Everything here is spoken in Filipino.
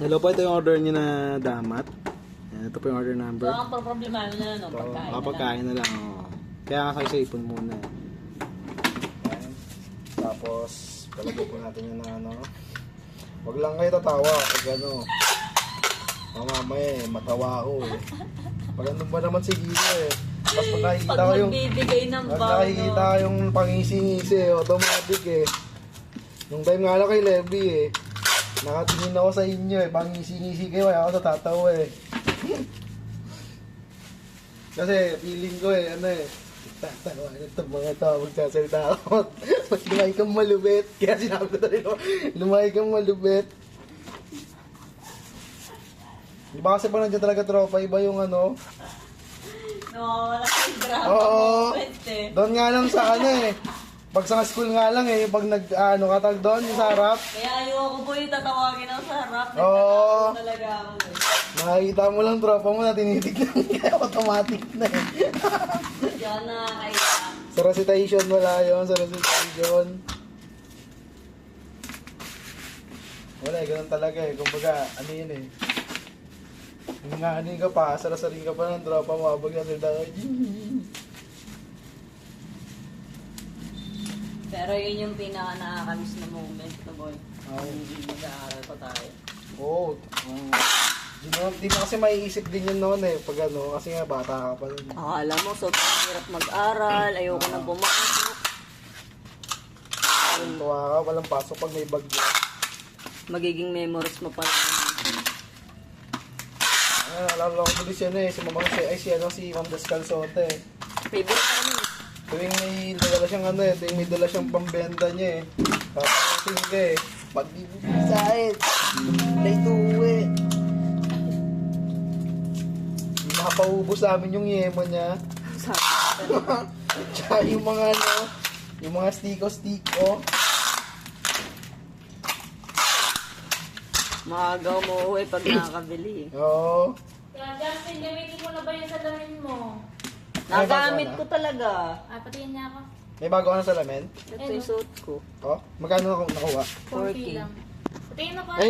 Hello po, ito yung order niyo na damat. Yan, ito po yung order number. So, ang problema na no, Ito, pagkain na lang. pagkain na lang. Oh. Kaya nga kayo sa ipon muna. Yan. Tapos, palagay po natin yung ano. Huwag lang kayo tatawa pag ano. Mamaya matawa ako eh. Pag ano ba naman si Gino eh. Tapos pag nakikita Pag ko yung... magbibigay ng Pag bago. nakikita ko yung pangisi-ngisi eh, automatic eh. Nung time nga lang kay Levy eh. Nakatingin ako sa inyo eh, pangisi-ngisi kayo, kaya ako natatawa eh. Kasi feeling ko eh, ano eh. Tatawa na ito mga tao, magsasalita ako. Mas lumaki kang malupit. Kaya sinabi ko rin ako, lumaki kang malupit. Di ba kasi pag nandiyan talaga tropa, iba yung ano? No, wala kang drama Oo. moment eh. Doon nga lang sa ano eh. Pag sa school nga lang eh, pag nag, ano, katag doon, yung sa harap. Kaya ayoko po yung tatawagin ang sarap. Oo. Nagtatawa talaga ako eh. Nakikita mo lang tropa mo na tinitignan kaya automatic na eh. Diyan na kaya. Sa recitation wala yun, sa recitation. Wala eh, ganun talaga eh. Kumbaga, ano yun eh. Nga ano ka pa, sarasarin ka pa ng tropa mo, habang nasalita ka. Pero yun yung pinaka-nakakamiss na moment na boy. Oo. Hindi mag-aaral pa tayo. Oo. Di mo kasi maiisip din yun noon eh, pag ano, kasi nga bata ka pa nun. Akala mo, sobrang hirap mag-aral, ayoko na pumasok. Tuwa ka, walang pasok pag may bagyo. Magiging memories mo pa lang. Alam ko tuloy siya na eh, si Mama Jose, ay si ano, si Ma'am Descalzote eh. Favorite ka naman eh. Tuwing may dala siyang ano eh, tuwing may dala siyang pambenta niya eh. Papasin ka eh, pagbibisahin, lay tuwi. Hindi nakapaubos namin yung yemo niya. Sabi ka. Tsaka yung mga ano, yung mga stiko-stiko. Maagaw mo uwi pag nakakabili. Oo. Kaya Justin, gamitin mo na ba yung salamin mo? Nagamit ko talaga. Patingin niya ako. May bago ka na salamin? Ito yung suot ko. Oh, magkano ako nakuha? 4K 4K. lang. Patingin ako. Ayun.